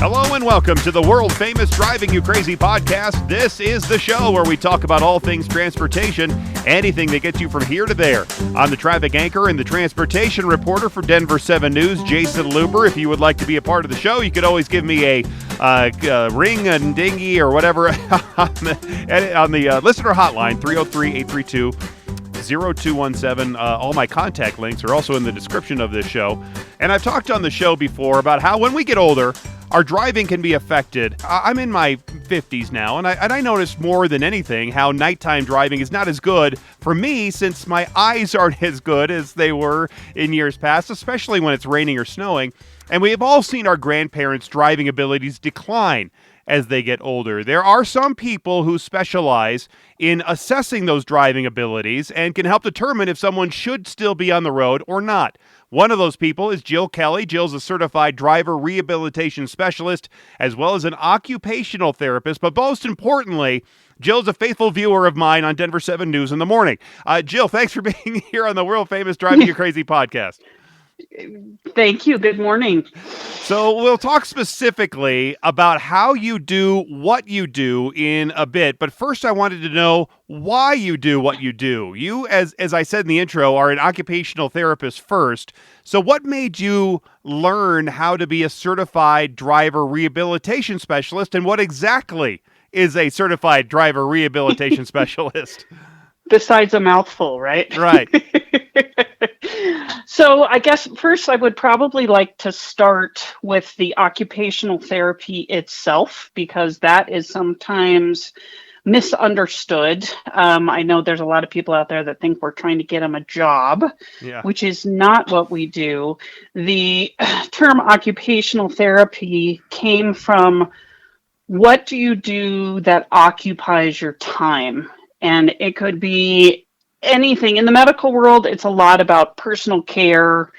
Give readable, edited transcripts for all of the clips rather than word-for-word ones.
Hello and welcome to the world famous Driving You Crazy podcast. This is the show where we talk about all things transportation, anything that gets you from here to there. I'm the traffic anchor and the transportation reporter for Denver 7 News, Jason Luber. If you would like to be a part of the show, you could always give me a ring and dingy or whatever on the listener hotline, 303-832-0217. All my contact links are also in the description of this show. And I've talked on the show before about how when we get older, our driving can be affected. I'm in my 50s now, and I notice more than anything how nighttime driving is not as good for me since my eyes aren't as good as they were in years past, especially when it's raining or snowing. And we have all seen our grandparents' driving abilities decline as they get older. There are some people who specialize in assessing those driving abilities and can help determine if someone should still be on the road or not. One of those people is Jill Kelly. Jill's a certified driver rehabilitation specialist as well as an occupational therapist. But most importantly, Jill's a faithful viewer of mine on Denver 7 News in the morning. Jill, thanks for being here on the world famous Driving You Crazy podcast. Thank you. Good morning. So we'll talk specifically about how you do what you do in a bit. But first, I wanted to know why you do what you do. You, as I said in the intro, are an occupational therapist first. So what made you learn how to be a certified driver rehabilitation specialist? And what exactly is a certified driver rehabilitation specialist? Besides a mouthful, right? Right. So I guess first I would probably like to start with the occupational therapy itself, because that is sometimes misunderstood. I know there's a lot of people out there that think we're trying to get them a job, which is not what we do. The term occupational therapy came from what do you do that occupies your time? And it could be anything. In the medical world, it's a lot about personal care,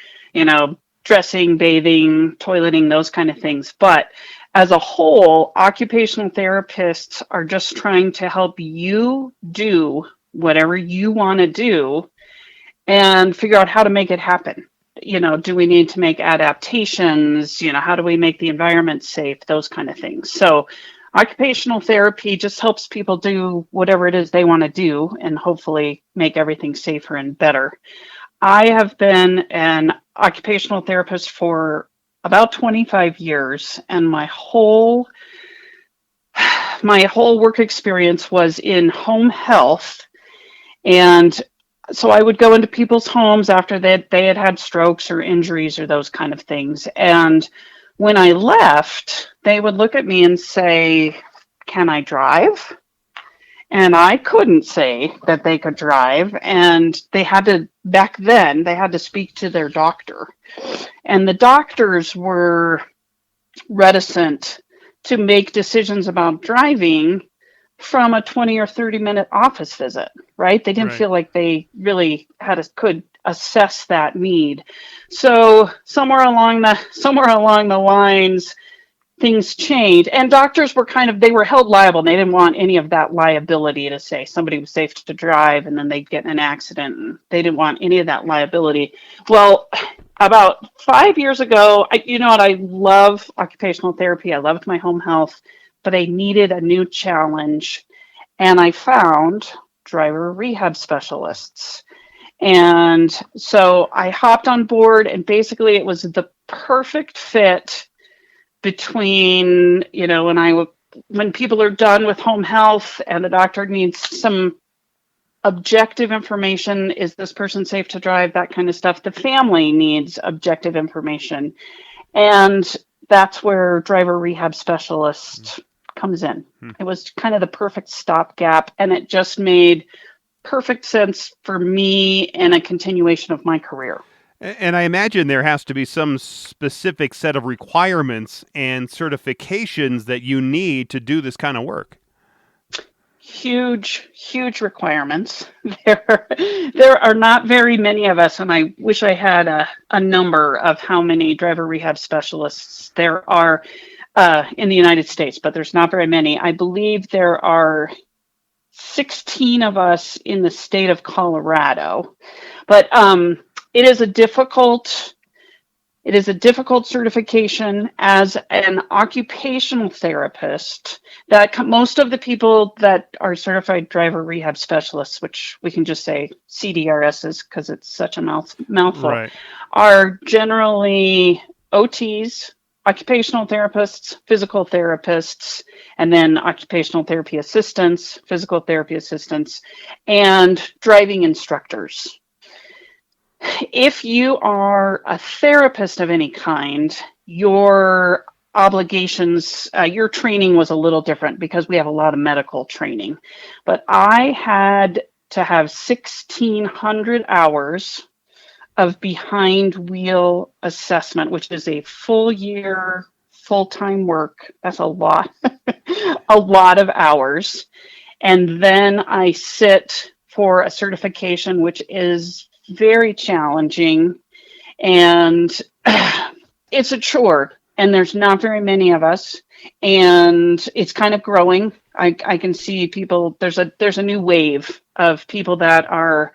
dressing, bathing, toileting, those kind of things. But as a whole, occupational therapists are just trying to help you do whatever you want to do and figure out how to make it happen. Do we need to make adaptations? How do we make the environment safe? Those kind of things. So occupational therapy just helps people do whatever it is they want to do and hopefully make everything safer and better. I have been an occupational therapist for about 25 years, and my whole work experience was in home health. And so I would go into people's homes after they had had strokes or injuries or those kind of things. And when I left, they would look at me and say, "Can I drive?" And I couldn't say that they could drive. And back then, they had to speak to their doctor. And the doctors were reticent to make decisions about driving from a 20 or 30-minute office visit, right? They didn't feel like they really could assess that need. So somewhere along the lines, things changed, and doctors were they were held liable. And they didn't want any of that liability to say somebody was safe to drive and then they'd get in an accident, and they didn't want any of that liability. Well, about 5 years ago, I love occupational therapy. I loved my home health, but I needed a new challenge, and I found driver rehab specialists. And so I hopped on board, and basically it was the perfect fit between, when people are done with home health and the doctor needs some objective information, is this person safe to drive, that kind of stuff. The family needs objective information. And that's where driver rehab specialist comes in. It was kind of the perfect stopgap, and it just made perfect sense for me in a continuation of my career. And I imagine there has to be some specific set of requirements and certifications that you need to do this kind of work. Huge requirements. There are not very many of us, and I wish I had a number of how many driver rehab specialists there are in the United States, but there's not very many. I believe there are 16 of us in the state of Colorado. But it is a difficult It is a difficult certification as an occupational therapist that most of the people that are certified driver rehab specialists, which we can just say CDRSs because it's such a mouthful, Right. are generally OTs, occupational therapists, physical therapists, and then occupational therapy assistants, physical therapy assistants, and driving instructors. If you are a therapist of any kind, your obligations, your training was a little different because we have a lot of medical training. But I had to have 1,600 hours of behind wheel assessment, which is a full year, full time work. That's a lot, a lot of hours. And then I sit for a certification, which is very challenging, and it's a chore, and there's not very many of us, and it's kind of growing. I can see people, there's a new wave of people that are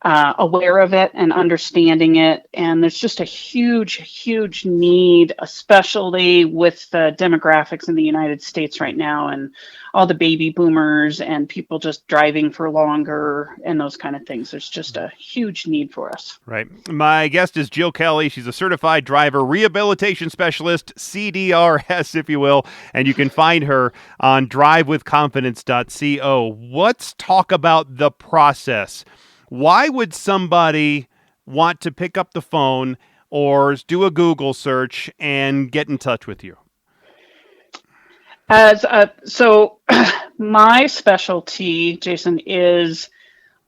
aware of it and understanding it. And there's just a huge need, especially with the demographics in the United States right now and all the baby boomers and people just driving for longer and those kind of things. There's just a huge need for us. Right. My guest is Jill Kelly. She's a certified driver rehabilitation specialist, CDRS, if you will, and you can find her on drivewithconfidence.co. Let's talk about the process. Why would somebody want to pick up the phone or do a Google search and get in touch with you? So my specialty, Jason, is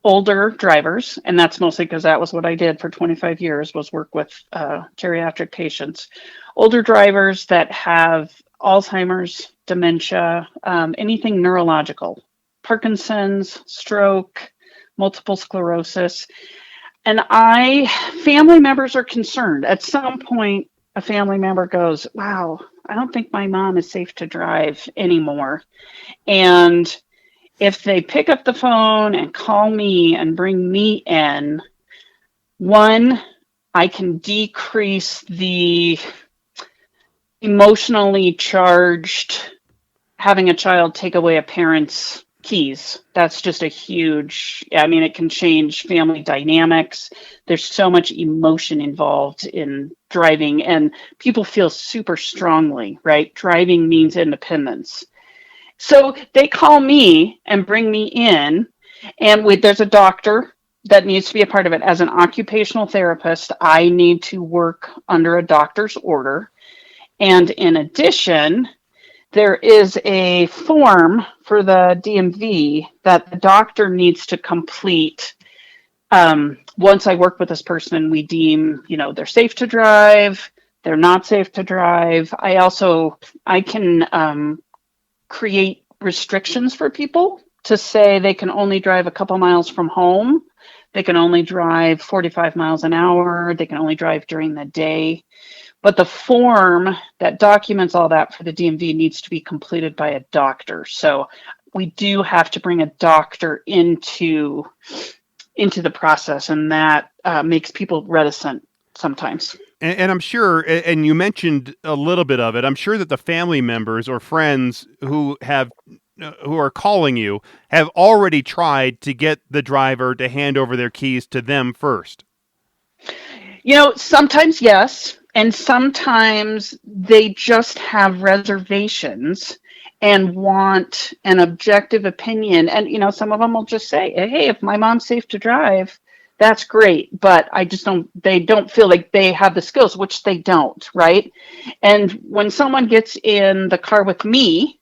older drivers, and that's mostly because that was what I did for 25 years, was work with geriatric patients. Older drivers that have Alzheimer's, dementia, anything neurological, Parkinson's, stroke, multiple sclerosis. And family members are concerned. At some point, a family member goes, wow, I don't think my mom is safe to drive anymore. And if they pick up the phone and call me and bring me in, one, I can decrease the emotionally charged having a child take away a parent's keys. That's just it can change family dynamics. There's so much emotion involved in driving, and people feel super strongly, right? Driving means independence. So they call me and bring me in, and there's a doctor that needs to be a part of it. As an occupational therapist, I need to work under a doctor's order. And in addition, there is a form for the DMV that the doctor needs to complete. Once I work with this person, we deem, they're safe to drive, they're not safe to drive. I can create restrictions for people to say they can only drive a couple miles from home. They can only drive 45 miles an hour. They can only drive during the day. But the form that documents all that for the DMV needs to be completed by a doctor. So we do have to bring a doctor into the process, and that makes people reticent sometimes. And I'm sure, and you mentioned a little bit of it, I'm sure that the family members or friends who are calling you have already tried to get the driver to hand over their keys to them first. Sometimes yes, and sometimes they just have reservations and want an objective opinion. And, some of them will just say, hey, if my mom's safe to drive, that's great. But they don't feel like they have the skills, which they don't, right? And when someone gets in the car with me,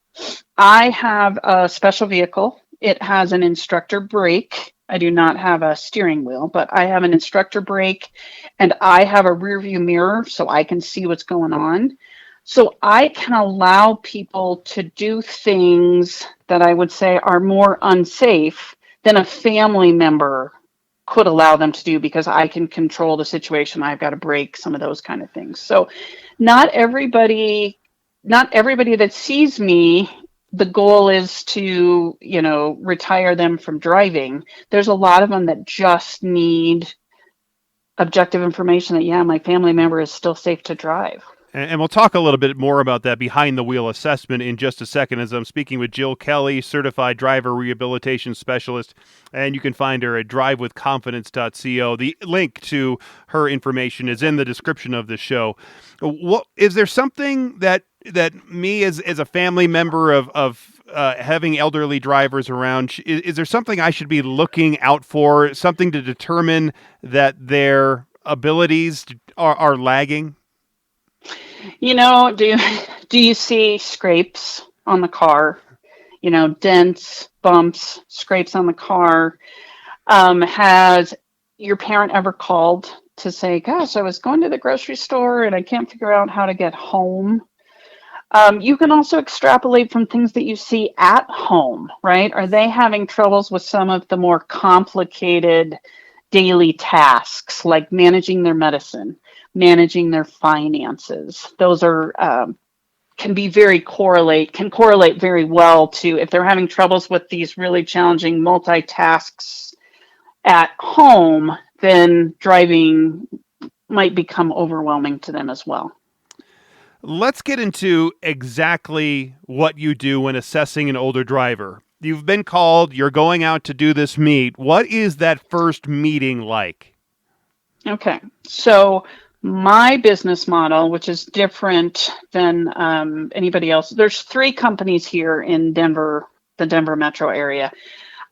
I have a special vehicle. It has an instructor brake. I do not have a steering wheel, but I have an instructor brake, and I have a rear view mirror so I can see what's going on. So I can allow people to do things that I would say are more unsafe than a family member could allow them to do, because I can control the situation. I've got to brake, some of those kind of things. So not everybody that sees me, the goal is to, retire them from driving. There's a lot of them that just need objective information that, yeah, my family member is still safe to drive. And we'll talk a little bit more about that behind the wheel assessment in just a second as I'm speaking with Jill Kelly, certified driver rehabilitation specialist. And you can find her at drivewithconfidence.co. The link to her information is in the description of the show. What is there something that me as a family member of having elderly drivers around, is there something I should be looking out for, something to determine that their abilities are lagging? Do you see scrapes on the car? Dents, bumps, scrapes on the car. Has your parent ever called to say, gosh, I was going to the grocery store and I can't figure out how to get home? You can also extrapolate from things that you see at home, right? Are they having troubles with some of the more complicated daily tasks, like managing their medicine, managing their finances? Those are can correlate very well to if they're having troubles with these really challenging multitasks at home, then driving might become overwhelming to them as well. Let's get into exactly what you do when assessing an older driver. You've been called, you're going out to do this meet. What is that first meeting like? Okay, so my business model, which is different than anybody else, there's 3 companies here in Denver, the Denver metro area.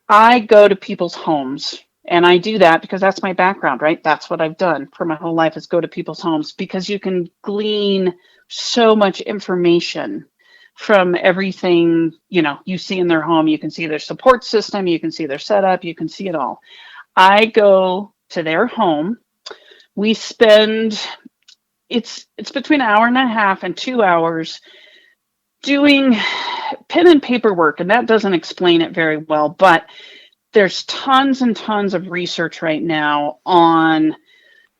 I go to people's homes, and I do that because that's my background, right? That's what I've done for my whole life, is go to people's homes, because you can glean so much information from everything you see in their home. You can see their support system, you can see their setup, you can see it all. I go to their home. We spend it's between an hour and a half and 2 hours doing pen and paper work, and that doesn't explain it very well, but there's tons and tons of research right now on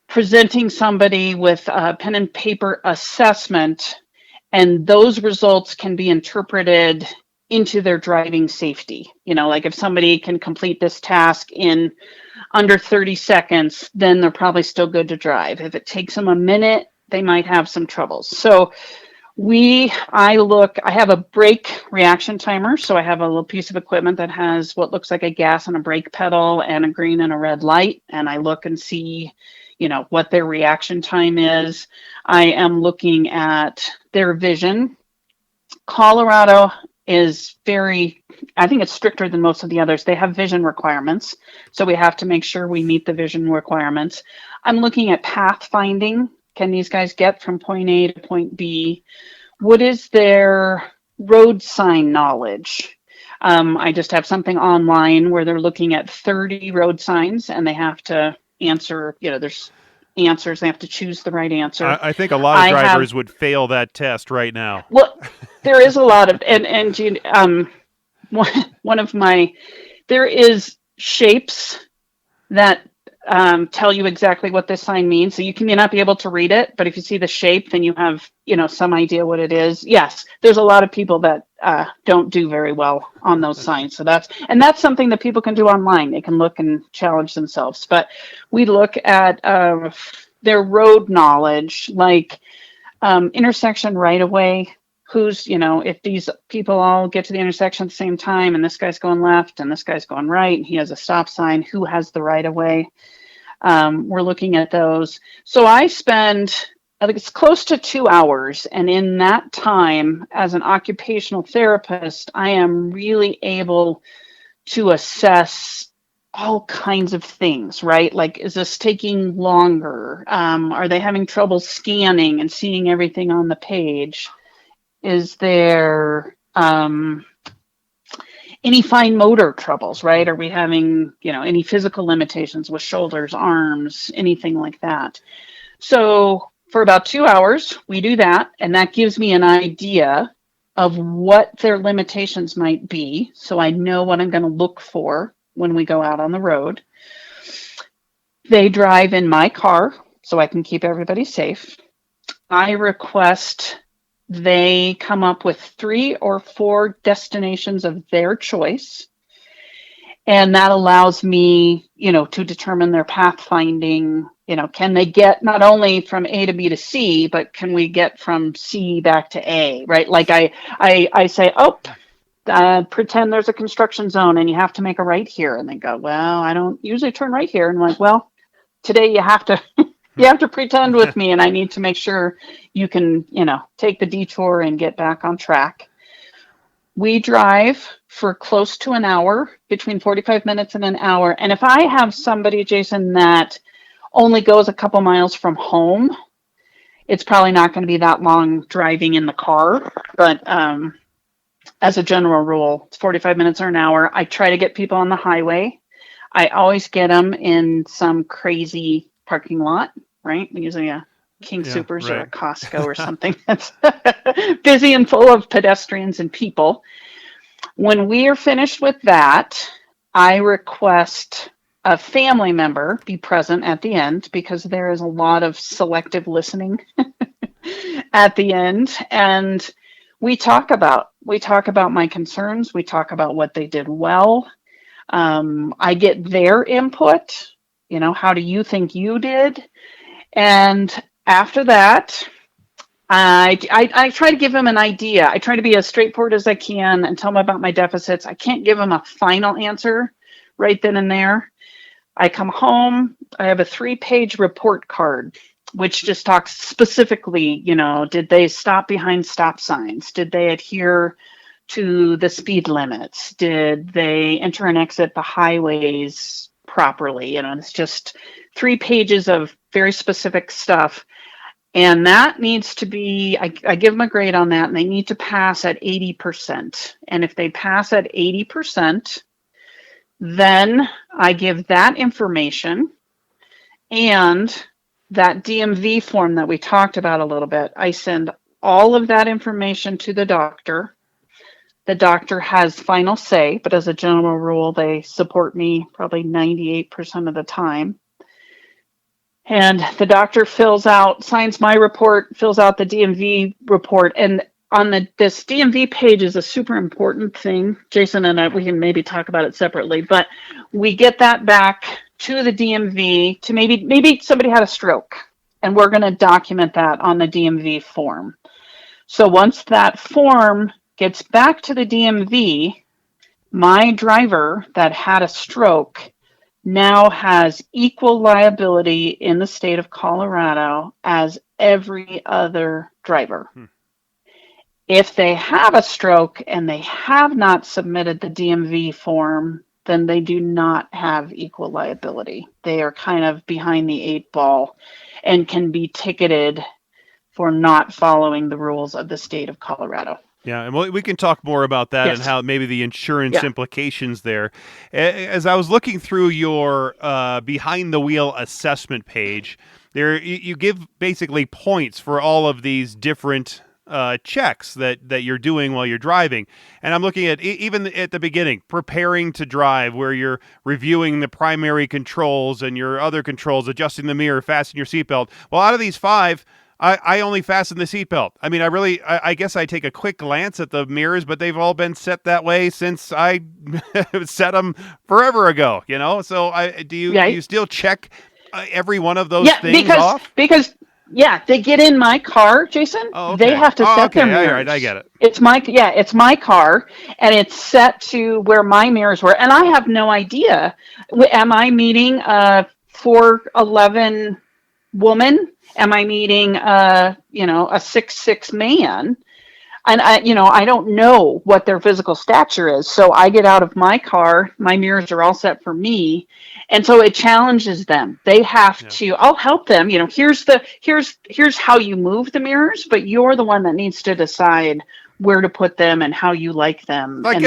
presenting somebody with a pen and paper assessment, and those results can be interpreted into their driving safety. Like if somebody can complete this task in under 30 seconds, then they're probably still good to drive. If it takes them a minute, they might have some troubles. So I have a brake reaction timer. So I have a little piece of equipment that has what looks like a gas and a brake pedal and a green and a red light. And I look and see, what their reaction time is. I am looking at their vision. Colorado is I think it's stricter than most of the others. They have vision requirements. So we have to make sure we meet the vision requirements. I'm looking at pathfinding. Can these guys get from point A to point B? What is their road sign knowledge? I just have something online where they're looking at 30 road signs and they have to answer, there's answers. They have to choose the right answer. I think a lot of drivers would fail that test right now. Well, there is a lot of, there is shapes that tell you exactly what this sign means. So you may not be able to read it, but if you see the shape, then you have, some idea what it is. Yes, there's a lot of people that don't do very well on those signs. So that's something that people can do online. They can look and challenge themselves. But we look at their road knowledge, like intersection right away. Who's, if these people all get to the intersection at the same time and this guy's going left and this guy's going right and he has a stop sign, who has the right of way? We're looking at those. So I think it's close to 2 hours. And in that time, as an occupational therapist, I am really able to assess all kinds of things, right? Like, is this taking longer? Are they having trouble scanning and seeing everything on the page? Is there any fine motor troubles, right? Are we having, any physical limitations with shoulders, arms, anything like that? So for about 2 hours, we do that. And that gives me an idea of what their limitations might be. So I know what I'm going to look for when we go out on the road. They drive in my car so I can keep everybody safe. I request they come up with 3 or 4 destinations of their choice. And that allows me, to determine their pathfinding. can they get not only from A to B to C, but can we get from C back to A, right? Like I say, pretend there's a construction zone and you have to make a right here. And they go, well, I don't usually turn right here. And I'm like, well, today you have to, you have to pretend with me, and I need to make sure you can, take the detour and get back on track. We drive for close to an hour, between 45 minutes and an hour. And if I have somebody, Jason, that only goes a couple miles from home, it's probably not going to be that long driving in the car. But as a general rule, it's 45 minutes or an hour. I try to get people on the highway. I always get them in some crazy parking lot, right? Usually a King Soopers or a Costco or something that's busy and full of pedestrians and people. When we are finished with that, I request a family member be present at the end, because there is a lot of selective listening at the end. And we talk about my concerns. We talk about what they did well. I get their input. How do you think you did? And after that, I try to give them an idea. I try to be as straightforward as I can and tell them about my deficits. I can't give them a final answer right then and there. I come home, I have a 3-page report card, which just talks specifically, did they stop behind stop signs? Did they adhere to the speed limits? Did they enter and exit the highways properly? It's just 3 pages of very specific stuff. And that needs to be, I give them a grade on that, and they need to pass at 80%. And if they pass at 80%, then I give that information and that DMV form that we talked about a little bit. I send all of that information to the doctor. The doctor has final say, but as a general rule, they support me probably 98% of the time. And the doctor signs my report, fills out the DMV report. And on this DMV page is a super important thing. Jason and I, we can maybe talk about it separately, but we get that back to the DMV to maybe somebody had a stroke, and we're going to document that on the DMV form. So once that form gets back to the DMV, my driver that had a stroke now has equal liability in the state of Colorado as every other driver. If they have a stroke and they have not submitted the DMV form, then they do not have equal liability. They are kind of behind the 8 ball and can be ticketed for not following the rules of the state of Colorado. Yeah, and we can talk more about that and how maybe the insurance implications there. As I was looking through your behind the wheel assessment page, there you give basically points for all of these different checks that you're doing while you're driving. And I'm looking at even at the beginning, preparing to drive, where you're reviewing the primary controls and your other controls, adjusting the mirror, fasten your seatbelt. Well, out of these 5, I only fasten the seatbelt. I mean, I guess I take a quick glance at the mirrors, but they've all been set that way since I set them forever ago, So do you still check every one of those things off? Because they get in my car, Jason. Oh, okay. They have to set their mirrors. All right, I get it. It's my car, and it's set to where my mirrors were. And I have no idea. Am I meeting a 4'11" woman? Am I meeting a 6'6" man? And I don't know what their physical stature is. So I get out of my car, my mirrors are all set for me. And so it challenges them. They have to, I'll help them, here's how you move the mirrors, but you're the one that needs to decide where to put them and how you like them. Like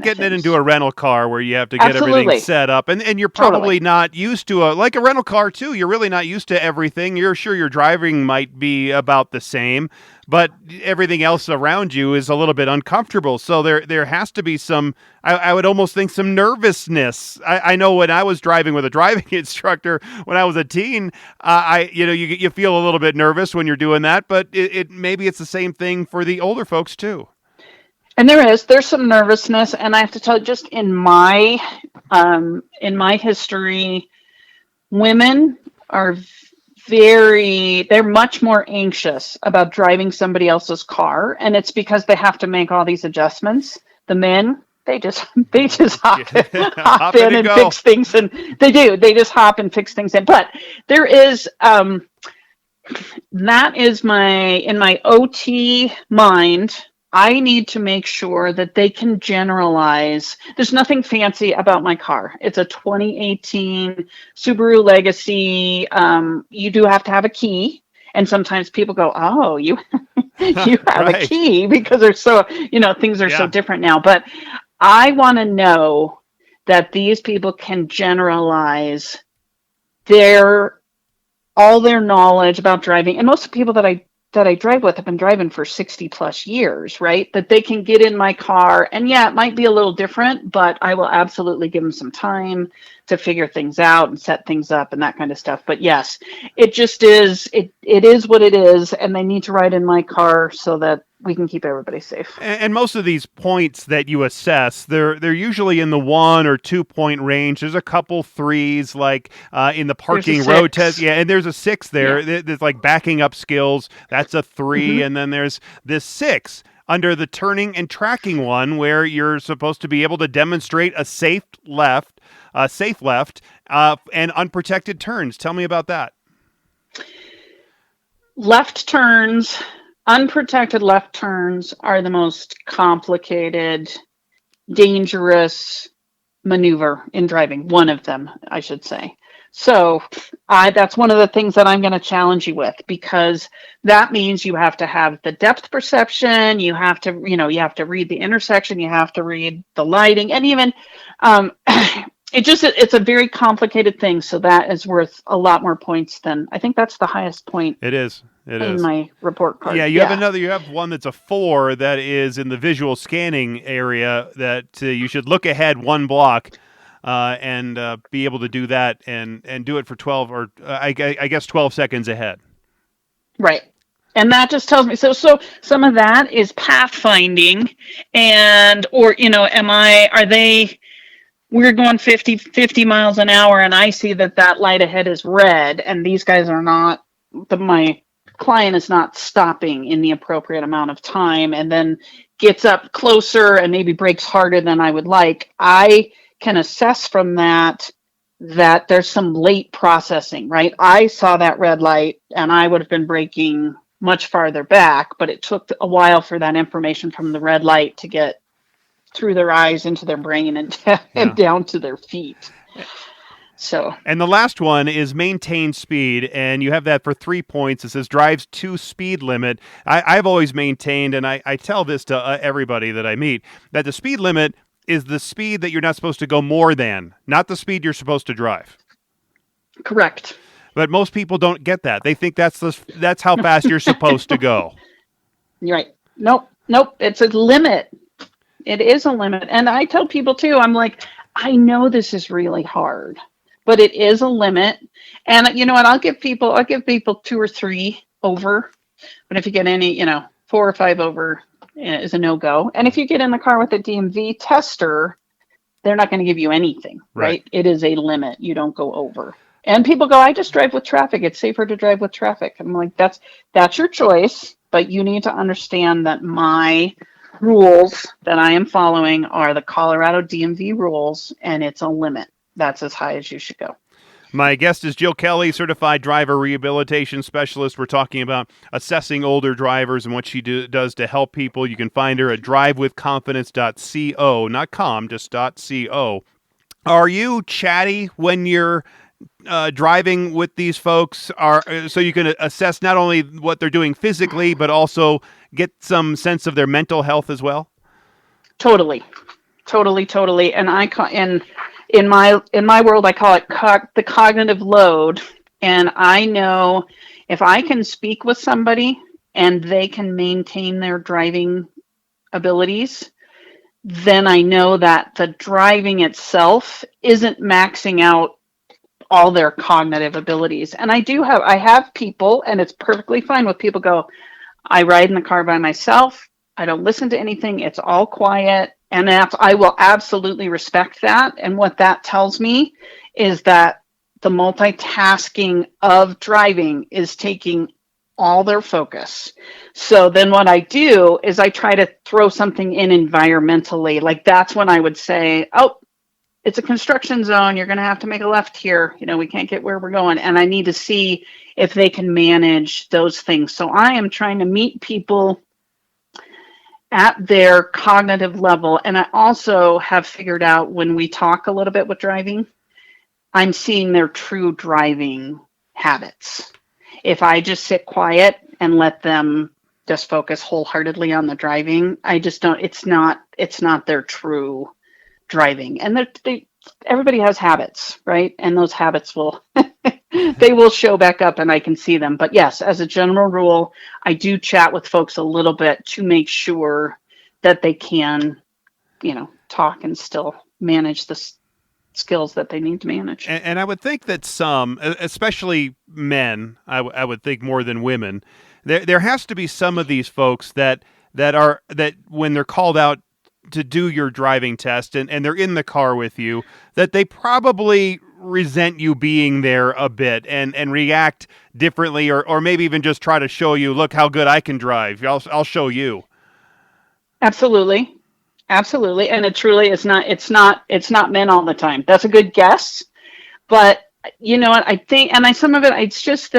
getting it into a rental car where you have to get everything set up. And you're probably not used to like a rental car too. You're really not used to everything. You're sure your driving might be about the same, but everything else around you is a little bit uncomfortable. So there has to be some, I would almost think, some nervousness. I know when I was driving with a driving instructor when I was a teen, you feel a little bit nervous when you're doing that, but maybe it's the same thing for the older folks too. And there's some nervousness, and I have to tell you, just in my history, women are they're much more anxious about driving somebody else's car, and it's because they have to make all these adjustments. The men, they just hop Hop in in and and go. fix things, and they just hop and fix things in. But there is that is in my OT mind. I need to make sure that they can generalize. There's nothing fancy about my car. It's a 2018 Subaru Legacy. You do have to have a key. And sometimes people go, "Oh, you you have a Right. key," because they're so, things are so Yeah. different now. But I want to know that these people can generalize their all their knowledge about driving. And most of the people that I drive with have been driving for 60 plus years, right? That they can get in my car, and yeah, it might be a little different, but I will absolutely give them some time to figure things out and set things up and that kind of stuff. But yes, it just is, it is what it is, and they need to ride in my car so that we can keep everybody safe. And most of these points that you assess, they're usually in the 1 or 2 point range. There's a couple threes, like in the There's a parking road 6. test. Yeah, and there's a 6 there. Yeah. There's like backing up skills. That's a 3, Hmm. and then there's this 6 under the turning and tracking one, where you're supposed to be able to demonstrate a safe left, and unprotected turns. Tell me about that. Left turns, unprotected left turns are the most complicated, dangerous maneuver in driving. One of them, I should say. So that's one of the things that I'm going to challenge you with, because that means you have to have the depth perception. You have to, you have to read the intersection. You have to read the lighting, and even it's a very complicated thing. So that is worth a lot more points than, I think that's the highest point It is. It in is. my report card. Yeah, you have one that's a 4 that is in the visual scanning area that you should look ahead 1 block, and be able to do that and do it for 12 or I guess 12 seconds ahead. Right. And that just tells me, so some of that is pathfinding, and or we're going 50 miles an hour, and I see that light ahead is red, and these guys are not, my client is not stopping in the appropriate amount of time, and then gets up closer and maybe brakes harder than I would like. I can assess from that there's some late processing, right? I saw that red light and I would have been braking much farther back, but it took a while for that information from the red light to get through their eyes into their brain and, and down to their feet. So, and the last one is maintain speed, and you have that for 3 points. It says drives to speed limit. I've always maintained, and I tell this to everybody that I meet, that the speed limit is the speed that you're not supposed to go more than, not the speed you're supposed to drive. Correct. But most people don't get that. They think that's how fast you're supposed to go. You're right. Nope. It's a limit. It is a limit. And I tell people too, I'm like, I know this is really hard, but it is a limit. And you know what? I'll give people 2 or 3 over. But if you get any, 4 or 5 over is a no-go. And if you get in the car with a DMV tester, they're not going to give you anything, right? It is a limit. You don't go over. And people go, I just drive with traffic. It's safer to drive with traffic. I'm like, that's your choice, but you need to understand that my rules that I am following are the Colorado DMV rules, and it's a limit. That's as high as you should go. My guest is Jill Kelly, certified driver rehabilitation specialist. We're talking about assessing older drivers and what she does to help people. You can find her at drivewithconfidence.co, not com, just .co. Are you chatty when you're driving with these folks, so you can assess not only what they're doing physically, but also get some sense of their mental health as well? Totally. And in my world, I call it the cognitive load. And I know if I can speak with somebody and they can maintain their driving abilities, then I know that the driving itself isn't maxing out all their cognitive abilities. And I have people, and it's perfectly fine with people go, I ride in the car by myself. I don't listen to anything. It's all quiet. And I will absolutely respect that. And what that tells me is that the multitasking of driving is taking all their focus. So then what I do is I try to throw something in environmentally. Like that's when I would say, oh, it's a construction zone. You're going to have to make a left here. We can't get where we're going. And I need to see if they can manage those things. So I am trying to meet people at their cognitive level. And I also have figured out when we talk a little bit with driving, I'm seeing their true driving habits. If I just sit quiet and let them just focus wholeheartedly on the driving, I just don't, it's not their true driving. And everybody has habits, right? And those habits will, they will show back up and I can see them. But yes, as a general rule, I do chat with folks a little bit to make sure that they can, talk and still manage the skills that they need to manage. And I would think that some, especially men, I would think more than women, there has to be some of these folks that when they're called out to do your driving test and they're in the car with you, that they probably resent you being there a bit and react differently or maybe even just try to show you, look how good I can drive. I'll show you. Absolutely. And it truly is not, it's not men all the time. That's a good guess. But you know what, I think, and some of it, it's just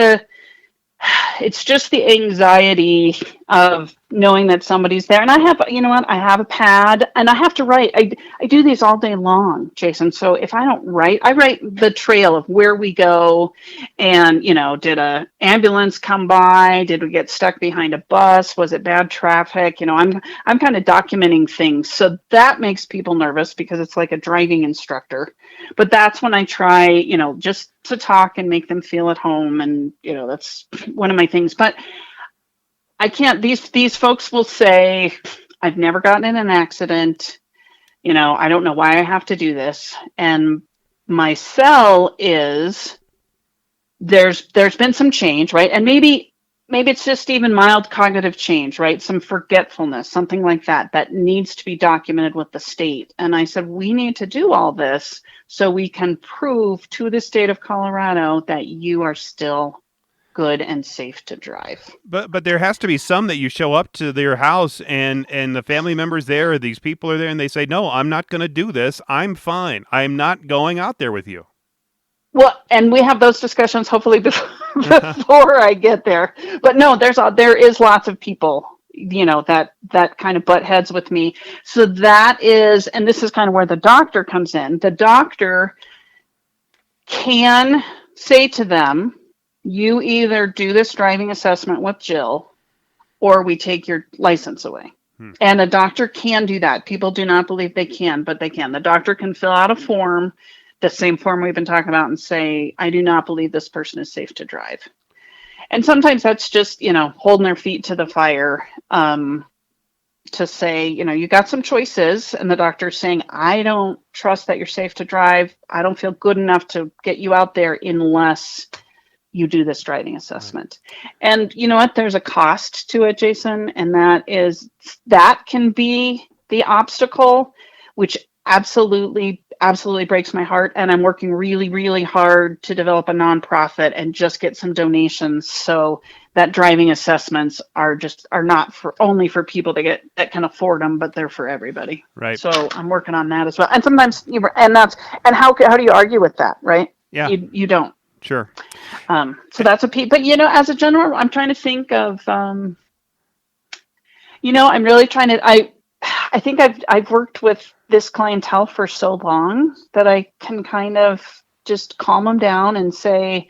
the anxiety of knowing that somebody's there. And I have, I have a pad and I have to write. I do these all day long, Jason. So if I don't write, I write the trail of where we go and, did a ambulance come by? Did we get stuck behind a bus? Was it bad traffic? I'm kind of documenting things. So that makes people nervous because it's like a driving instructor. But that's when I try, just to talk and make them feel at home. And, that's one of my things. But I can't, these folks will say, I've never gotten in an accident. I don't know why I have to do this. And my sell is there's been some change, right? And maybe it's just even mild cognitive change, right? Some forgetfulness, something like that needs to be documented with the state. And I said, we need to do all this so we can prove to the state of Colorado that you are still good and safe to drive. But there has to be some that you show up to their house and the family members there, or these people are there, and they say, no, I'm not going to do this. I'm fine. I'm not going out there with you. Well, and we have those discussions hopefully before I get there. But no, there is lots of people, that kind of butt heads with me. So that is, and this is kind of where the doctor comes in. The doctor can say to them, you either do this driving assessment with Jill or we take your license away. And a doctor can do that. People do not believe they can, but they can. The doctor can fill out a form, the same form we've been talking about, and say, I do not believe this person is safe to drive. And sometimes that's just, holding their feet to the fire to say, you got some choices. And the doctor's saying, I don't trust that you're safe to drive. I don't feel good enough to get you out there unless you do this driving assessment. And you know what? There's a cost to it, Jason. And that can be the obstacle, which absolutely breaks my heart. And I'm working really, really hard to develop a nonprofit and just get some donations so that driving assessments are not only for people that can afford them, but they're for everybody. Right. So I'm working on that as well. And sometimes, how do you argue with that? Right. Yeah. You don't. Sure. So that's but as a general, I'm trying to think of, I'm really trying to, I think I've worked with this clientele for so long that I can kind of just calm them down and say,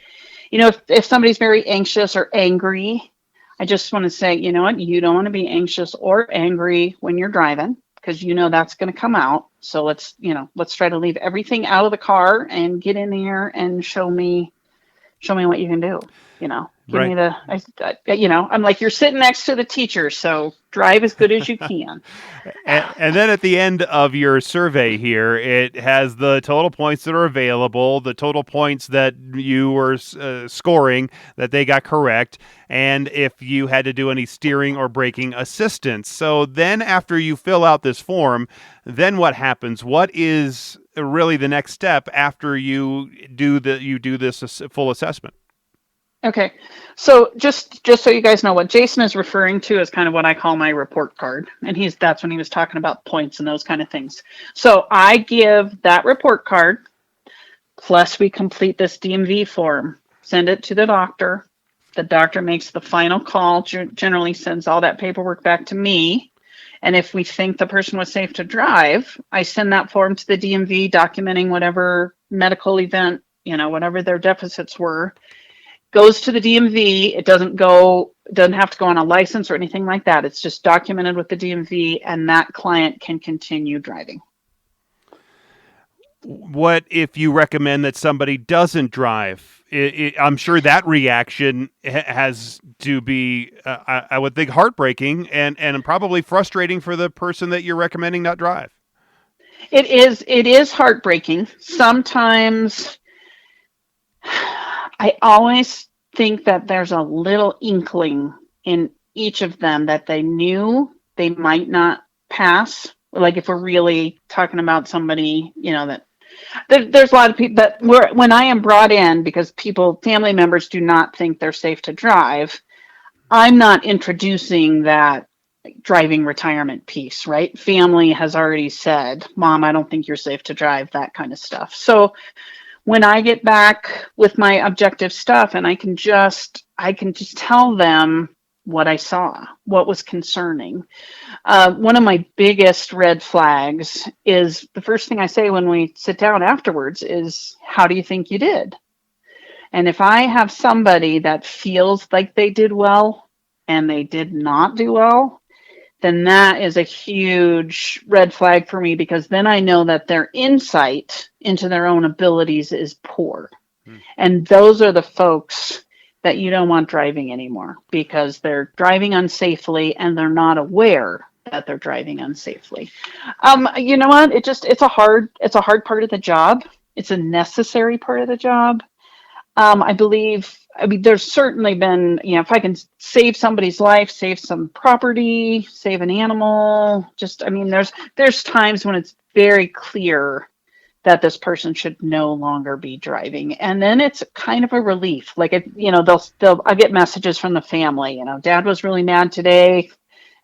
if somebody's very anxious or angry, I just want to say, you know what, you don't want to be anxious or angry when you're driving because that's going to come out. So let's try to leave everything out of the car and get in here and show me what you can do, Give Right. me I'm like, you're sitting next to the teacher, so drive as good as you can. And then at the end of your survey here, it has the total points that are available, the total points that you were scoring that they got correct, and if you had to do any steering or braking assistance. So then after you fill out this form, then what happens? What is really the next step after you do this full assessment? Okay. So just so you guys know, what Jason is referring to is kind of what I call my report card. And that's when he was talking about points and those kind of things. So I give that report card, plus we complete this DMV form, send it to the doctor. The doctor makes the final call, generally sends all that paperwork back to me. And if we think the person was safe to drive, I send that form to the DMV documenting whatever medical event, whatever their deficits were. Goes to the DMV. It doesn't have to go on a license or anything like that. It's just documented with the DMV, and that client can continue driving. What if you recommend that somebody doesn't drive? I'm sure that reaction has to be, I would think, heartbreaking and probably frustrating for the person that you're recommending not drive. It is heartbreaking. Sometimes I always think that there's a little inkling in each of them that they knew they might not pass. Like if we're really talking about somebody, that there's a lot of people that when I am brought in because family members do not think they're safe to drive, I'm not introducing that driving retirement piece, right? Family has already said, Mom, I don't think you're safe to drive, that kind of stuff. So when I get back with my objective stuff and I can just tell them what I saw, what was concerning. One of my biggest red flags is the first thing I say when we sit down afterwards is, how do you think you did? And if I have somebody that feels like they did well and they did not do well, then that is a huge red flag for me, because then I know that their insight into their own abilities is poor. And those are the folks that you don't want driving anymore, because they're driving unsafely and they're not aware that they're driving unsafely. You know what? It's a hard part of the job. It's a necessary part of the job. There's certainly been, if I can save somebody's life, save some property, save an animal, there's times when it's very clear that this person should no longer be driving. And then it's kind of a relief. Like, I get messages from the family, Dad was really mad today.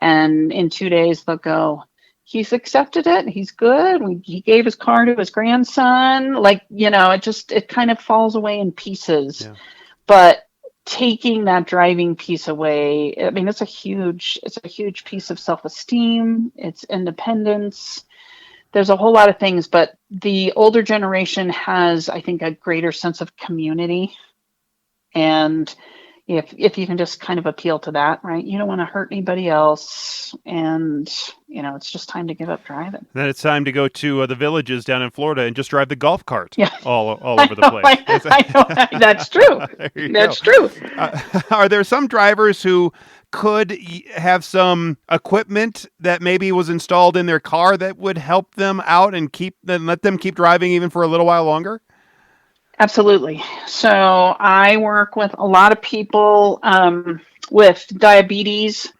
And in 2 days they'll go, he's accepted it. He's good. He gave his car to his grandson. It kind of falls away in pieces. Yeah. But taking that driving piece away, it's a huge piece of self-esteem. It's independence. There's a whole lot of things, but the older generation has, I think, a greater sense of community. And if you can just kind of appeal to that, right? You don't want to hurt anybody else. And, it's just time to give up driving. Then it's time to go to the villages down in Florida and just drive the golf cart all over the place. I know. That's true. That's true. Are there some drivers who could have some equipment that maybe was installed in their car that would help them out and let them keep driving even for a little while longer? Absolutely. So I work with a lot of people with diabetes,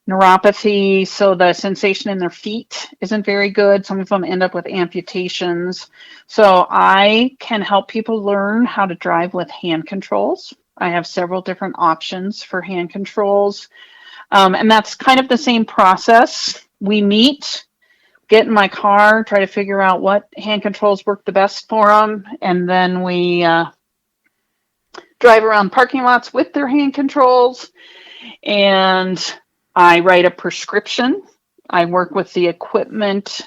neuropathy, so the sensation in their feet isn't very good. Some of them end up with amputations. So I can help people learn how to drive with hand controls. I have several different options for hand controls. And that's kind of the same process. We meet, get in my car, try to figure out what hand controls work the best for them. And then we drive around parking lots with their hand controls. And I write a prescription. I work with the equipment,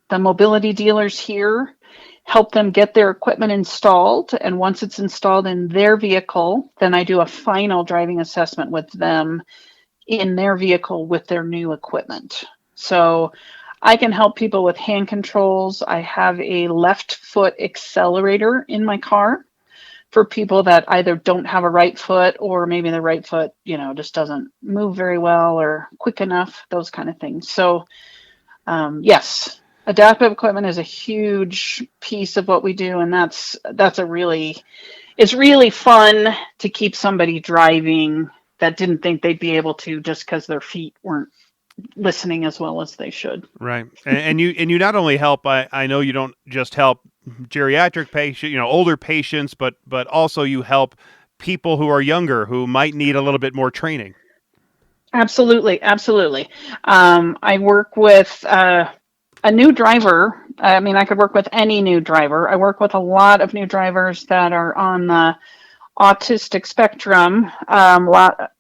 the mobility dealers here, help them get their equipment installed. And once it's installed in their vehicle, then I do a final driving assessment with them in their vehicle with their new equipment. So I can help people with hand controls. I have a left foot accelerator in my car. for people that either don't have a right foot, or maybe the right foot, just doesn't move very well or quick enough, those kind of things. So, yes, adaptive equipment is a huge piece of what we do. And it's really fun to keep somebody driving that didn't think they'd be able to, just because their feet weren't listening as well as they should. Right. And you not only help, I know you don't just help geriatric patients, older patients, but also you help people who are younger who might need a little bit more training. Absolutely, absolutely. I work with a new driver. I mean, I could work with any new driver. I work with a lot of new drivers that are on the autistic spectrum,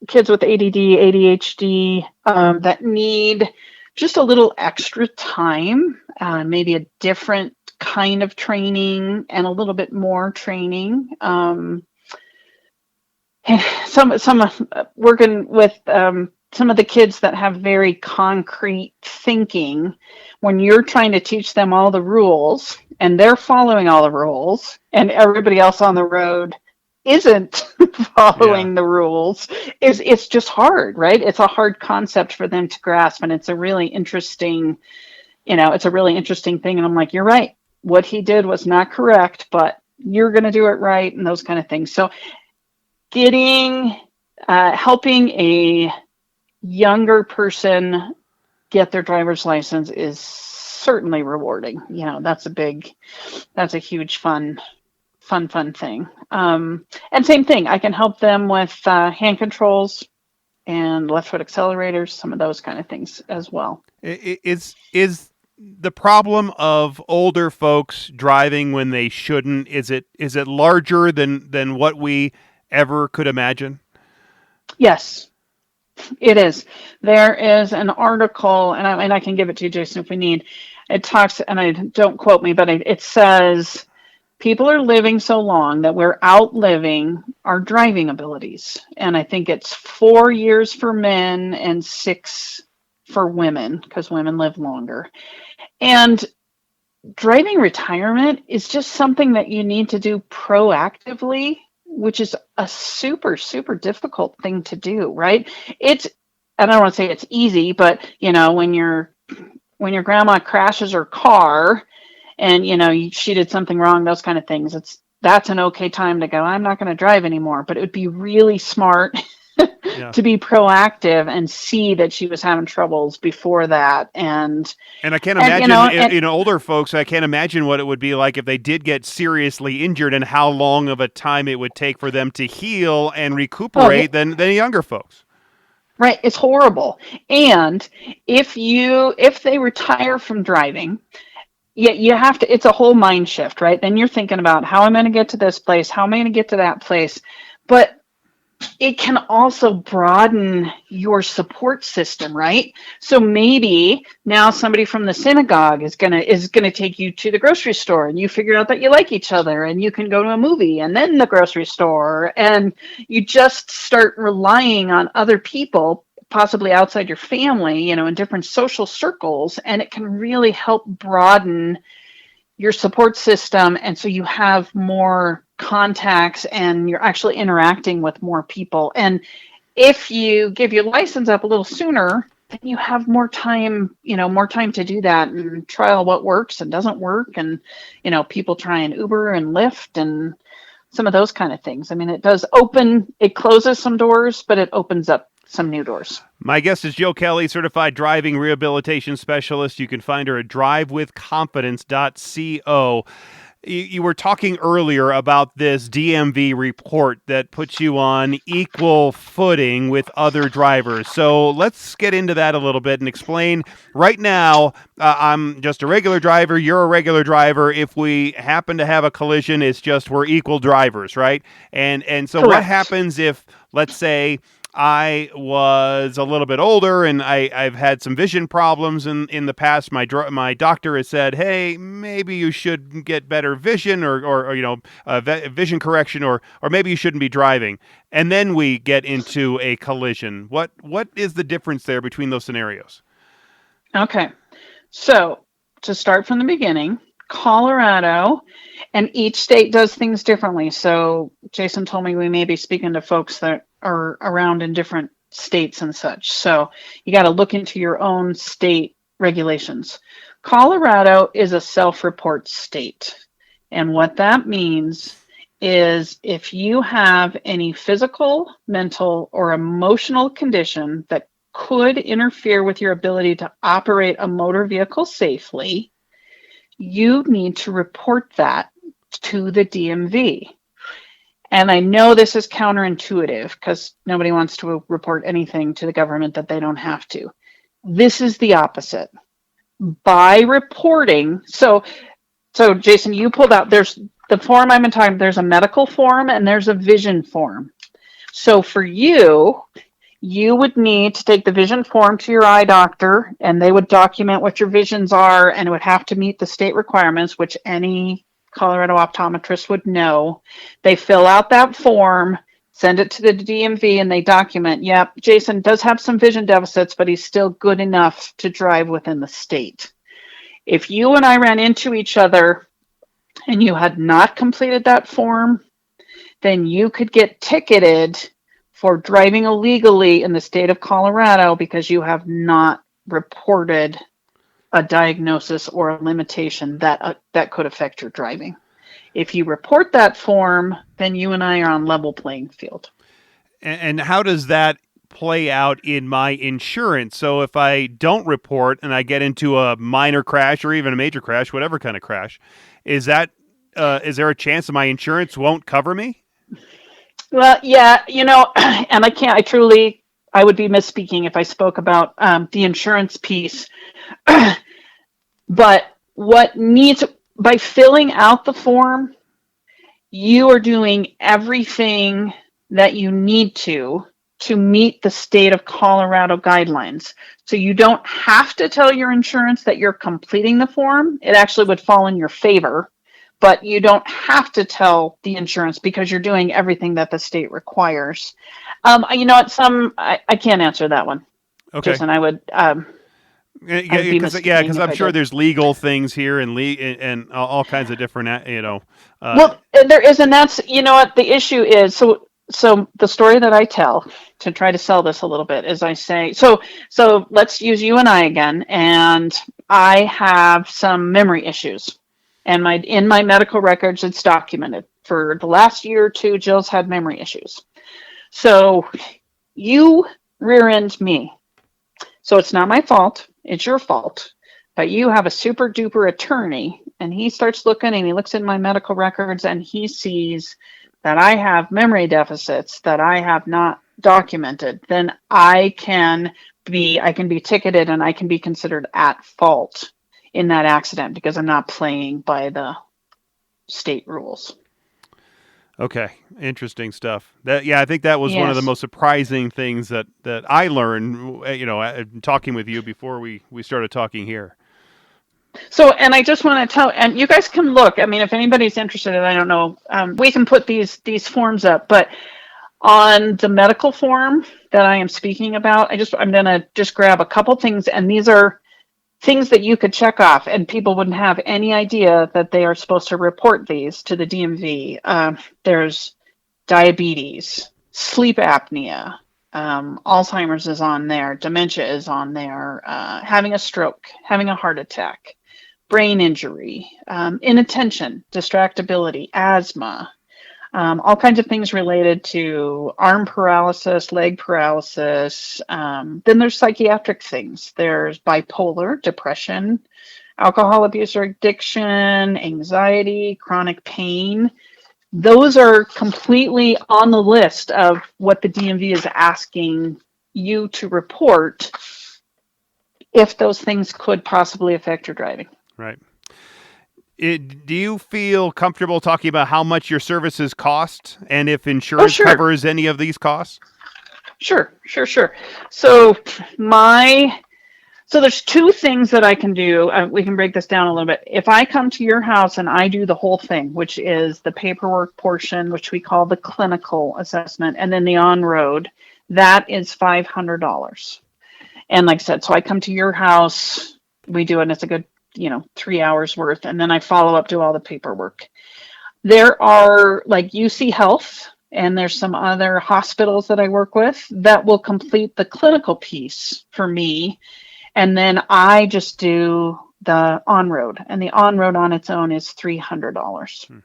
kids with ADD, ADHD, that need just a little extra time, maybe a different kind of training and a little bit more training. Some working with some of the kids that have very concrete thinking. When you're trying to teach them all the rules and they're following all the rules, and everybody else on the road isn't following the rules, it's just hard, right? It's a hard concept for them to grasp, and it's a really interesting thing. And I'm like, you're right, what he did was not correct, but you're going to do it right, and those kind of things. So helping a younger person get their driver's license is certainly rewarding. That's a huge fun thing. And same thing, I can help them with hand controls and left foot accelerators, some of those kind of things as well. Is the problem of older folks driving when they shouldn't, is it larger than what we ever could imagine? Yes, it is. There is an article, and I can give it to you, Jason, if we need. It talks, and I don't quote me, but it says people are living so long that we're outliving our driving abilities. And I think it's 4 years for men and 6 for women, because women live longer. And driving retirement is just something that you need to do proactively, which is a super, super difficult thing to do, right? I don't want to say it's easy, but when your grandma crashes her car and she did something wrong, those kind of things, that's an okay time to go, I'm not going to drive anymore. But it would be really smart to be proactive and see that she was having troubles before that. And I can't imagine, older folks, I can't imagine what it would be like if they did get seriously injured, and how long of a time it would take for them to heal and recuperate than younger folks. Right. It's horrible. And if they retire from driving, you have to, it's a whole mind shift, right? Then you're thinking about, how am I going to get to this place? How am I going to get to that place? But it can also broaden your support system, right? So maybe now somebody from the synagogue is gonna take you to the grocery store, and you figure out that you like each other, and you can go to a movie and then the grocery store, and you just start relying on other people, possibly outside your family, in different social circles, and it can really help broaden your support system. And so you have more contacts and you're actually interacting with more people. And if you give your license up a little sooner, then you have more time to do that and trial what works and doesn't work. And, people try and Uber and Lyft and some of those kind of things. I mean, it closes some doors, but it opens up some new doors. My guest is Jill Kelly, certified driving rehabilitation specialist. You can find her at drivewithconfidence.co. You were talking earlier about this DMV report that puts you on equal footing with other drivers. So let's get into that a little bit and explain. Right now, I'm just a regular driver. You're a regular driver. If we happen to have a collision, it's just we're equal drivers, right? And so Correct. What happens if, let's say, I was a little bit older and I've had some vision problems in the past. My doctor has said, hey, maybe you should get better vision or vision correction, or maybe you shouldn't be driving. And then we get into a collision. What is the difference there between those scenarios? Okay. So to start from the beginning, Colorado, and each state does things differently. So Jason told me we may be speaking to folks that are around in different states and such. So you got to look into your own state regulations. Colorado is a self-report state. And what that means is if you have any physical, mental, or emotional condition that could interfere with your ability to operate a motor vehicle safely, you need to report that to the DMV. And I know this is counterintuitive because nobody wants to report anything to the government that they don't have to. This is the opposite. By reporting, so Jason, you pulled out, there's the form I'm in talking, there's a medical form and there's a vision form. So for you, you would need to take the vision form to your eye doctor and they would document what your visions are, and it would have to meet the state requirements, which any Colorado optometrist would know. They fill out that form, send it to the DMV, and they document, yep, Jason does have some vision deficits, but he's still good enough to drive within the state. If you and I ran into each other and you had not completed that form, then you could get ticketed for driving illegally in the state of Colorado because you have not reported a diagnosis or a limitation that could affect your driving. If you report that form, then you and I are on level playing field. And how does that play out in my insurance? So if I don't report and I get into a minor crash or even a major crash, whatever kind of crash, is there a chance that my insurance won't cover me? Well, yeah, and I would be misspeaking if I spoke about the insurance piece. But by filling out the form, you are doing everything that you need to meet the state of Colorado guidelines. So you don't have to tell your insurance that you're completing the form. It actually would fall in your favor, but you don't have to tell the insurance because you're doing everything that the state requires. I can't answer that one. Okay. Jason, I would. Because I'm sure there's legal things here and all kinds of different, Well, there is, and that's, what the issue is. So the story that I tell to try to sell this a little bit is I say, so let's use you and I again, and I have some memory issues, and in my medical records, it's documented for the last year or two, Jill's had memory issues. So you rear-end me. So it's not my fault. It's your fault. But you have a super duper attorney, and he starts looking and he looks in my medical records and he sees that I have memory deficits that I have not documented. Then I can be ticketed and I can be considered at fault in that accident because I'm not playing by the state rules. Okay, interesting stuff. I think that was one of the most surprising things that I learned, talking with you before we started talking here. So, and I just want to tell, and you guys can look. I mean, if anybody's interested, I don't know, we can put these forms up. But on the medical form that I am speaking about, I'm gonna just grab a couple things, and these are things that you could check off, and people wouldn't have any idea that they are supposed to report these to the DMV. There's diabetes, sleep apnea, Alzheimer's is on there, dementia is on there, having a stroke, having a heart attack, brain injury, inattention, distractibility, asthma, all kinds of things related to arm paralysis, leg paralysis. Then there's psychiatric things. There's bipolar, depression, alcohol abuse or addiction, anxiety, chronic pain. Those are completely on the list of what the DMV is asking you to report if those things could possibly affect your driving. Right. Do you feel comfortable talking about how much your services cost and if insurance covers any of these costs? Sure. So there's two things that I can do. We can break this down a little bit. If I come to your house and I do the whole thing, which is the paperwork portion, which we call the clinical assessment, and then the on-road, that is $500. And like I said, so I come to your house, we do it, and it's a good 3 hours worth, and then I follow up, do all the paperwork. There are like UC Health, and there's some other hospitals that I work with that will complete the clinical piece for me. And then I just do the on-road, and the on-road on its own is $300.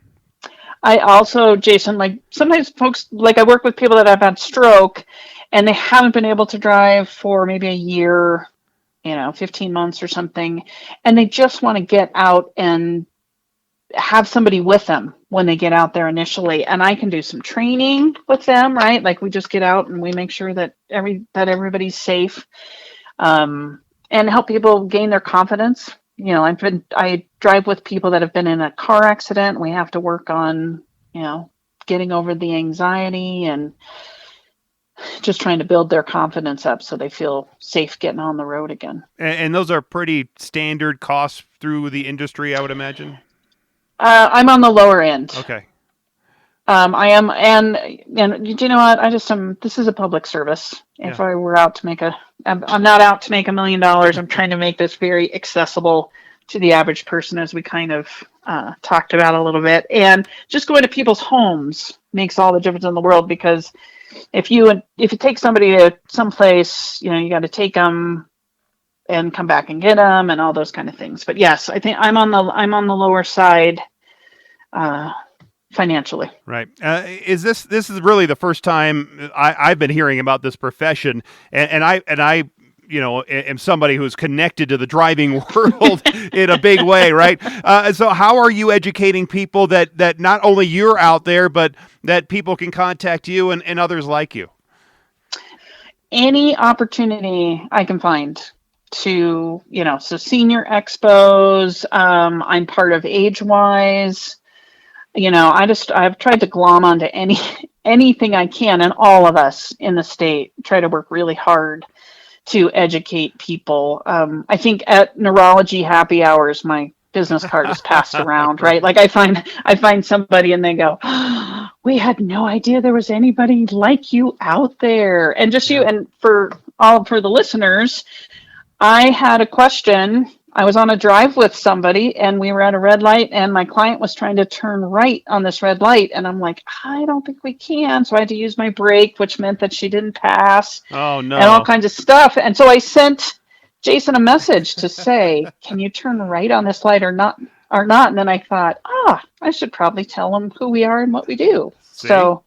I also, Jason, like sometimes folks, like I work with people that have had stroke and they haven't been able to drive for maybe a year, 15 months or something. And they just want to get out and have somebody with them when they get out there initially. And I can do some training with them, right? Like we just get out and we make sure that everybody's safe, and help people gain their confidence. I drive with people that have been in a car accident. We have to work on, getting over the anxiety and just trying to build their confidence up so they feel safe getting on the road again. And those are pretty standard costs through the industry, I would imagine. I'm on the lower end. Okay. I am, and you know what? This is a public service. If I were out to I'm not out to make $1 million. I'm trying to make this very accessible to the average person, as we kind of talked about a little bit. And just going to people's homes makes all the difference in the world, because if you take somebody to someplace, you got to take them and come back and get them and all those kind of things. But yes, I think I'm on the lower side. Financially. Right. This is really the first time I've been hearing about this profession, and I am somebody who's connected to the driving world in a big way, right? So how are you educating people that not only you're out there, but that people can contact you and others like you? Any opportunity I can find to, so senior expos, I'm part of AgeWise. I've tried to glom onto anything I can, and all of us in the state try to work really hard to educate people. I think at neurology happy hours, my business card is passed around, right? Like I find somebody and they go, oh, we had no idea there was anybody like you out there. And just you, and for the listeners, I had a question. I was on a drive with somebody and we were at a red light and my client was trying to turn right on this red light. And I'm like, I don't think we can. So I had to use my brake, which meant that she didn't pass. Oh, no. And all kinds of stuff. And so I sent Jason a message to say, can you turn right on this light or not? And then I thought, I should probably tell them who we are and what we do. See? So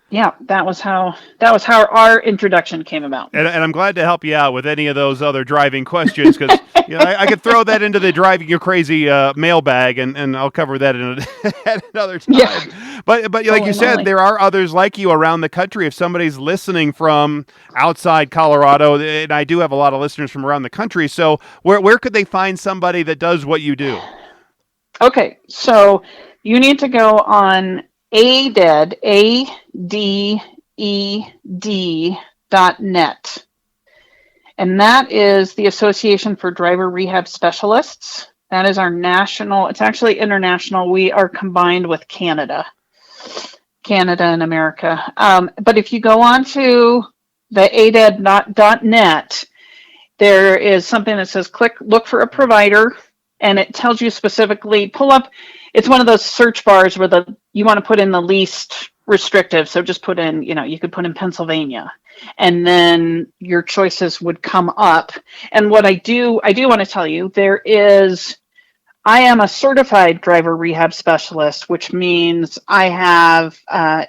yeah, that was how our introduction came about. And I'm glad to help you out with any of those other driving questions, because I could throw that into the Driving You Crazy mailbag, and I'll cover that at another time. Yeah. But like you said, there are others like you around the country. If somebody's listening from outside Colorado, and I do have a lot of listeners from around the country, so where could they find somebody that does what you do? Okay, so you need to go on ADED, ADED.net. And that is the Association for Driver Rehab Specialists. That is our national, it's actually international. We are combined with Canada and America. But if you go on to the ADED.net, there is something that says look for a provider, and it tells you specifically, pull up. It's one of those search bars where you want to put in the least restrictive. So just put in, you could put in Pennsylvania, and then your choices would come up. And what I do want to tell you, I am a certified driver rehab specialist, which means I have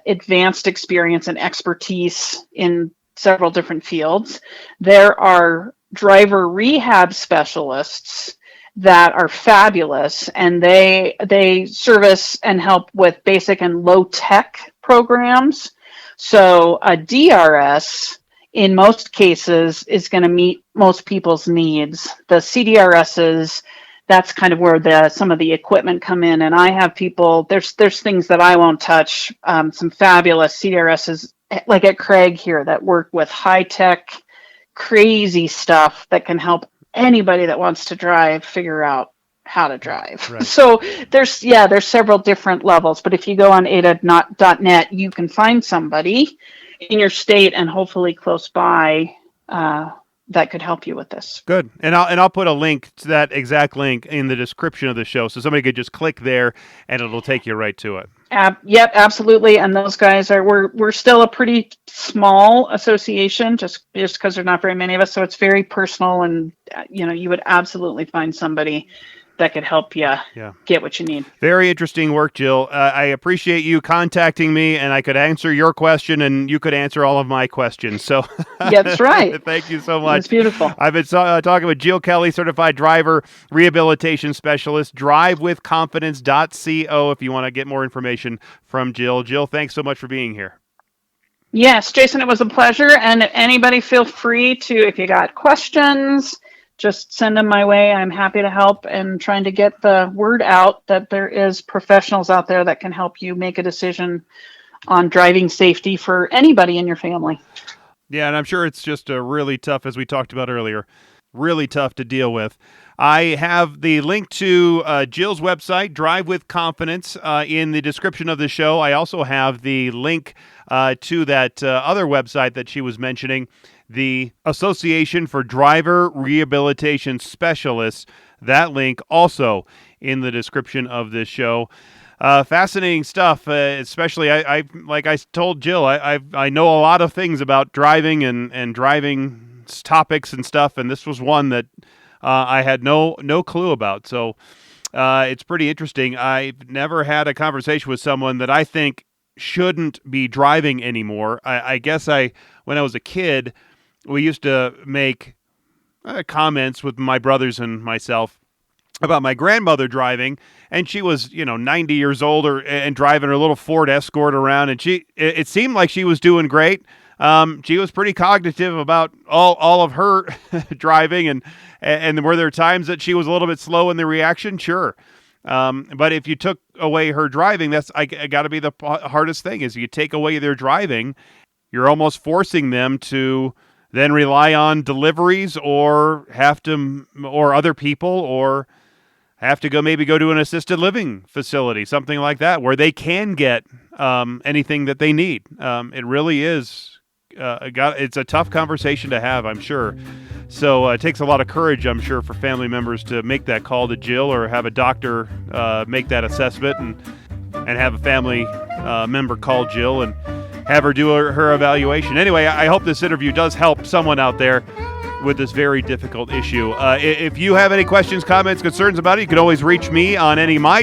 advanced experience and expertise in several different fields. There are driver rehab specialists that are fabulous, and they service and help with basic and low tech programs. So a DRS in most cases is going to meet most people's needs. The CDRSs, that's kind of where some of the equipment come in, and I have people, there's things that I won't touch, some fabulous CDRSs like at Craig here that work with high tech crazy stuff that can help anybody that wants to drive figure out how to drive. Right. So there's several different levels, but if you go on ADED.net, you can find somebody in your state and hopefully close by that could help you with this. Good. And I'll put a link to that exact link in the description of the show, so somebody could just click there and it'll take you right to it. Yep, absolutely. And those guys we're still a pretty small association, just because there's not very many of us. So it's very personal, and you would absolutely find somebody that could help you get what you need. Very interesting work, Jill. I appreciate you contacting me, and I could answer your question, and you could answer all of my questions. So, yeah, that's right. Thank you so much. It's beautiful. I've been talking with Jill Kelly, certified driver rehabilitation specialist. DriveWithConfidence.co if you want to get more information from Jill. Jill, thanks so much for being here. Yes, Jason, it was a pleasure. And if anybody feel free to, if you got questions, just send them my way. I'm happy to help and trying to get the word out that there is professionals out there that can help you make a decision on driving safety for anybody in your family. Yeah, and I'm sure it's just really tough, as we talked about earlier, really tough to deal with. I have the link to Jill's website, Drive with Confidence, in the description of the show. I also have the link to that other website that she was mentioning, the Association for Driver Rehabilitation Specialists. That link also in the description of this show. Fascinating stuff, especially I like I told Jill, I know a lot of things about driving and driving topics and stuff, and this was one that I had no clue about. So it's pretty interesting. I've never had a conversation with someone that I think shouldn't be driving anymore. I guess when I was a kid, we used to make comments with my brothers and myself about my grandmother driving, and she was 90 years old and driving her little Ford Escort around, and it seemed like she was doing great. She was pretty cognitive about all of her driving, and were there times that she was a little bit slow in the reaction? Sure. But if you took away her driving, that's got to be the hardest thing, is you take away their driving, you're almost forcing them to then rely on deliveries or other people, or have to go to an assisted living facility, something like that, where they can get anything that they need. It really is. It's a tough conversation to have, I'm sure. So it takes a lot of courage, I'm sure, for family members to make that call to Jill, or have a doctor make that assessment, and have a family member call Jill and have her do her evaluation. Anyway, I hope this interview does help someone out there with this very difficult issue. If you have any questions, comments, concerns about it, you can always reach me on any of my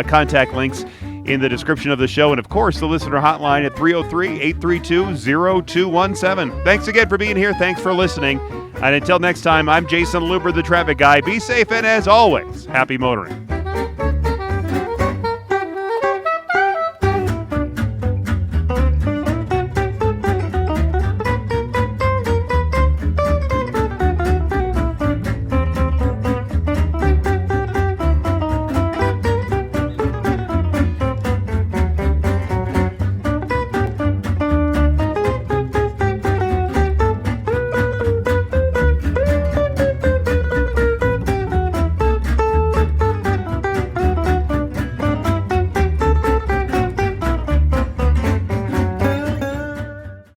contact links in the description of the show. And of course, the listener hotline at 303-832-0217. Thanks again for being here. Thanks for listening. And until next time, I'm Jason Luber, the traffic guy. Be safe, and as always, happy motoring.